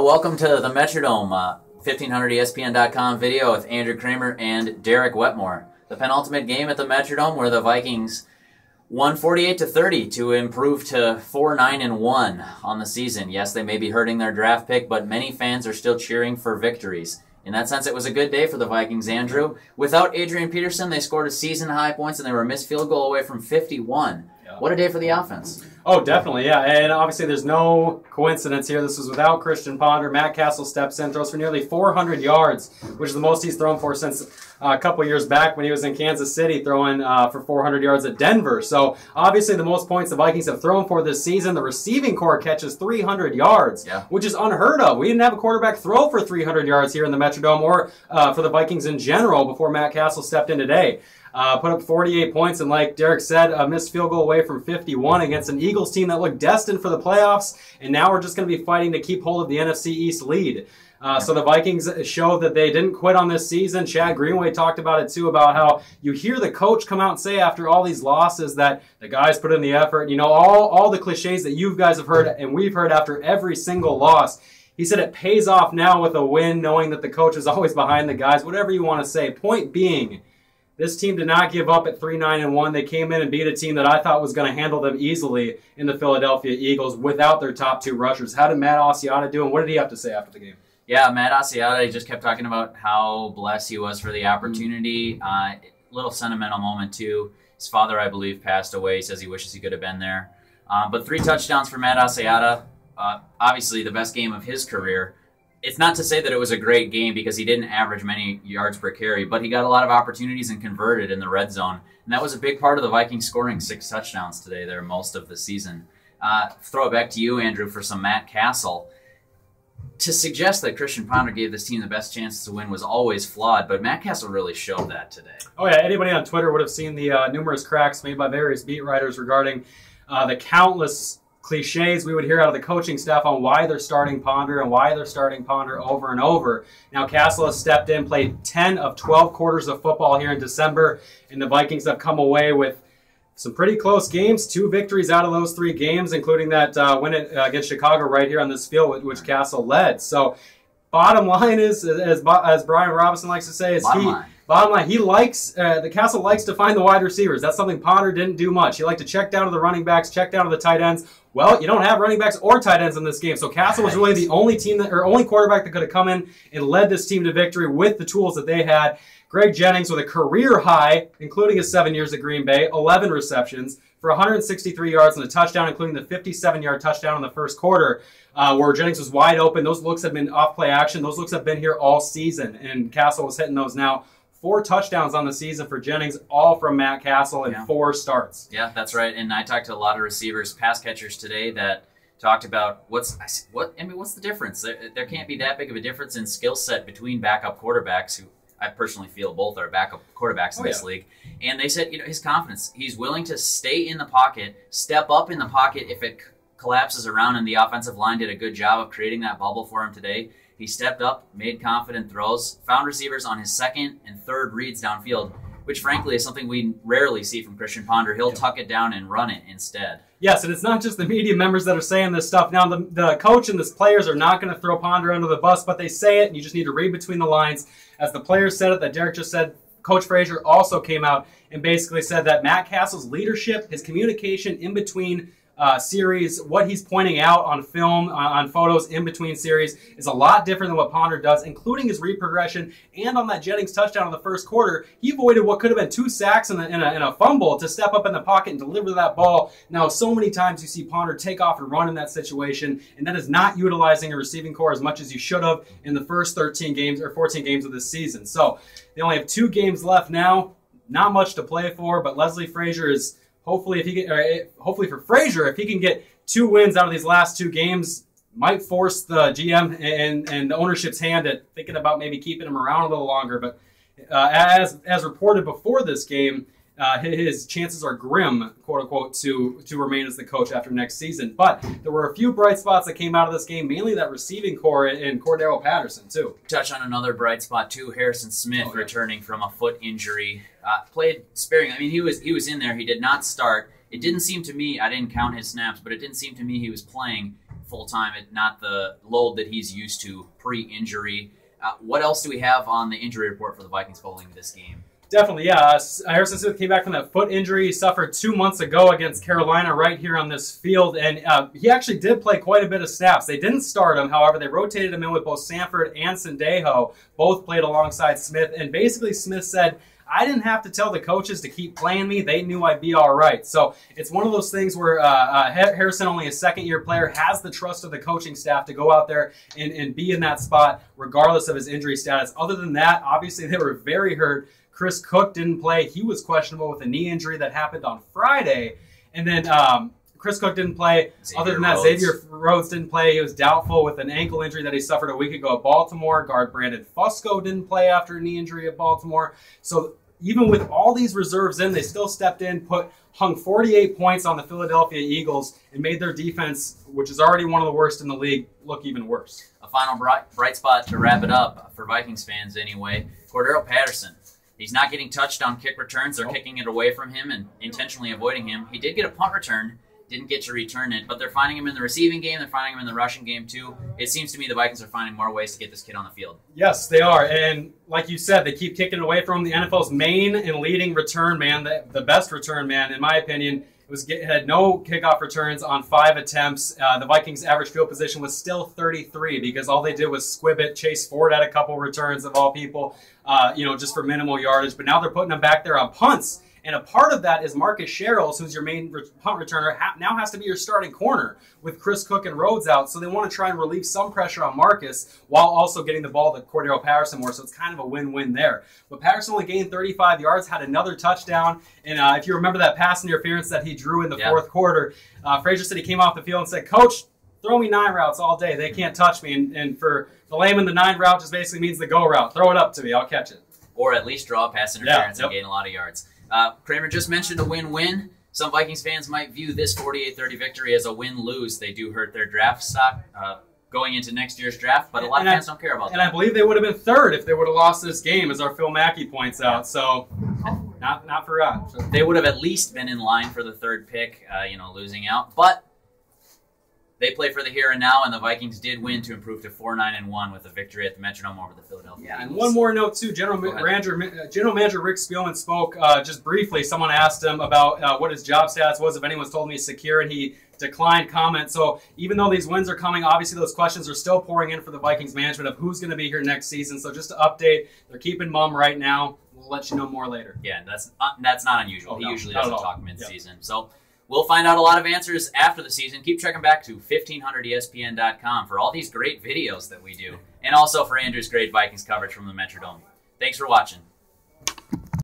Welcome to the Metrodome, 1500ESPN.com video with Andrew Kramer and Derek Wetmore. The penultimate game at the Metrodome where the Vikings won 48-30 to improve to 4-9-1 on the season. Yes, they may be hurting their draft pick, but many fans are still cheering for victories. In that sense, it was a good day for the Vikings, Andrew. Without Adrian Peterson, they scored a season-high points, and they were a missed field goal away from 51. Yeah. What a day for the offense. Oh, definitely, yeah. And obviously there's no coincidence here. This was without Christian Ponder. Matt Cassel steps in, throws for nearly 400 yards, which is the most he's thrown for since a couple years back when he was in Kansas City throwing for 400 yards at Denver. So obviously the most points the Vikings have thrown for this season. The receiving corps catches 300 yards, which is unheard of. We didn't have a quarterback throw for 300 yards here in the Metrodome or for the Vikings in general before Matt Cassel stepped in today. Put up 48 points, and like Derek said, a missed field goal away from 51 against an Eagles team that looked destined for the playoffs, and now we're just going to be fighting to keep hold of the NFC East lead. So the Vikings showed that they didn't quit on this season. Chad Greenway talked about it too, about how you hear the coach come out and say after all these losses that the guys put in the effort. You know, all the cliches that you guys have heard and we've heard after every single loss. He said it pays off now with a win, knowing that the coach is always behind the guys, whatever you want to say. Point being, this team did not give up at 3-9-1. They came in and beat a team that I thought was going to handle them easily in the Philadelphia Eagles without their top two rushers. How did Matt Asiata do, and what did he have to say after the game? Yeah, Matt Asiata just kept talking about how blessed he was for the opportunity. Little sentimental moment, too. His father, I believe, passed away. He says he wishes he could have been there. But 3 touchdowns for Matt Asiata. Obviously, the best game of his career. It's not to say that it was a great game because he didn't average many yards per carry, but he got a lot of opportunities and converted in the red zone. And that was a big part of the Vikings scoring 6 touchdowns today there most of the season. Throw it back to you, Andrew, for some Matt Cassel. To suggest that Christian Ponder gave this team the best chance to win was always flawed, but Matt Cassel really showed that today. Oh, yeah. Anybody on Twitter would have seen the numerous cracks made by various beat writers regarding the countless cliches we would hear out of the coaching staff on why they're starting Ponder and why they're starting Ponder over and over. Now, Cassel has stepped in, played 10 of 12 quarters of football here in December, and the Vikings have come away with some pretty close games, 2 victories out of those 3 games, including that win against Chicago right here on this field, which Cassel led. So, bottom line is, as Brian Robinson likes to say, is bottom line, he likes, the Cassel likes to find the wide receivers. That's something Ponder didn't do much. He liked to check down to the running backs, check down to the tight ends. Well, you don't have running backs or tight ends in this game, so Cassel was really the only only quarterback that could have come in and led this team to victory with the tools that they had. Greg Jennings with a career high, including his 7 years at Green Bay, 11 receptions for 163 yards and a touchdown, including the 57-yard touchdown in the first quarter, where Jennings was wide open. Those looks have been off-play action. Those looks have been here all season, and Cassel was hitting those now. 4 touchdowns on the season for Jennings, all from Matt Cassel in 4 starts. Yeah, that's right. And I talked to a lot of receivers, pass catchers today that talked about what's the difference? There can't be that big of a difference in skill set between backup quarterbacks, who I personally feel both are backup quarterbacks in this league. And they said, his confidence. He's willing to stay in the pocket, step up in the pocket if it collapses around, and the offensive line did a good job of creating that bubble for him today. He stepped up, made confident throws, found receivers on his 2nd and 3rd reads downfield, which frankly is something we rarely see from Christian Ponder. He'll tuck it down and run it instead. Yes, and it's not just the media members that are saying this stuff. Now, the coach and the players are not going to throw Ponder under the bus, but they say it, and you just need to read between the lines. As the players said it, that Derek just said, Coach Frazier also came out and basically said that Matt Cassel's leadership, his communication in between series, what he's pointing out on film, on photos in between series, is a lot different than what Ponder does, including his read progression. And on that Jennings touchdown in the first quarter, he avoided what could have been 2 sacks and a fumble to step up in the pocket and deliver that ball. Now, so many times you see Ponder take off and run in that situation, and that is not utilizing a receiving corps as much as you should have in the first 13 games or 14 games of this season. So they only have 2 games left now. Not much to play for, but Leslie Frazier is hopefully for Frazier, if he can get 2 wins out of these last 2 games, might force the GM and the ownership's hand at thinking about maybe keeping him around a little longer. But as reported before this game, his chances are grim, quote unquote, to remain as the coach after next season. But there were a few bright spots that came out of this game, mainly that receiving core in Cordero Patterson too. Touch on another bright spot too. Harrison Smith returning from a foot injury, played sparing. I mean, he was in there. He did not start. It didn't seem to me. I didn't count his snaps, but it didn't seem to me he was playing full-time, not the load that he's used to pre-injury. What else do we have on the injury report for the Vikings following this game? Definitely, yeah. Harrison Smith came back from that foot injury he suffered 2 months ago against Carolina right here on this field, and he actually did play quite a bit of snaps. They didn't start him, however, they rotated him in with both Sanford and Sendejo. Both played alongside Smith, and basically Smith said, I didn't have to tell the coaches to keep playing me. They knew I'd be all right. So it's one of those things where Harrison, only a second-year player, has the trust of the coaching staff to go out there and be in that spot regardless of his injury status. Other than that, obviously they were very hurt. Chris Cook didn't play. He was questionable with a knee injury that happened on Friday. And then Chris Cook didn't play. Other than that, Xavier Rhodes didn't play. He was doubtful with an ankle injury that he suffered a week ago at Baltimore. Guard Brandon Fusco didn't play after a knee injury at Baltimore. So even with all these reserves in, they still stepped in, hung 48 points on the Philadelphia Eagles, and made their defense, which is already one of the worst in the league, look even worse. A final bright spot to wrap it up, for Vikings fans anyway, Cordero Patterson. He's not getting touched on kick returns. They're kicking it away from him and intentionally avoiding him. He did get a punt return, didn't get to return it, but they're finding him in the receiving game. They're finding him in the rushing game too. It seems to me the Vikings are finding more ways to get this kid on the field. Yes, they are. And like you said, they keep kicking it away from him. The NFL's main and leading return man, the best return man, in my opinion, had no kickoff returns on 5 attempts. The Vikings' average field position was still 33 because all they did was squib it. Chase Ford had a couple returns of all people, just for minimal yardage. But now they're putting them back there on punts. And a part of that is Marcus Sherrills, who's your main punt returner, now has to be your starting corner with Chris Cook and Rhodes out. So they want to try and relieve some pressure on Marcus while also getting the ball to Cordero Patterson more. So it's kind of a win-win there. But Patterson only gained 35 yards, had another touchdown. And if you remember that pass interference that he drew in the fourth quarter, Frazier said he came off the field and said, Coach, throw me 9 routes all day. They can't touch me. And for the layman, the 9 route just basically means the go route. Throw it up to me. I'll catch it. Or at least draw a pass interference and gain a lot of yards. Kramer just mentioned a win-win. Some Vikings fans might view this 48-30 victory as a win-lose. They do hurt their draft stock going into next year's draft, but a lot of fans don't care about that. And I believe they would have been third if they would have lost this game, as our Phil Mackey points out. So not for us. They would have at least been in line for the 3rd pick, losing out. But they play for the here and now, and the Vikings did win to improve to 4-9-1 with a victory at the Metrodome over the Philadelphia Eagles. And one more note, too. General Manager Rick Spielman spoke just briefly. Someone asked him about what his job status was, if anyone's told me he's secure, and he declined comment. So even though these wins are coming, obviously those questions are still pouring in for the Vikings management of who's going to be here next season. So just to update, they're keeping mum right now. We'll let you know more later. Yeah, that's not unusual. He usually doesn't talk mid-season. Yep. So we'll find out a lot of answers after the season. Keep checking back to 1500ESPN.com for all these great videos that we do, and also for Andrew's great Vikings coverage from the Metrodome. Thanks for watching.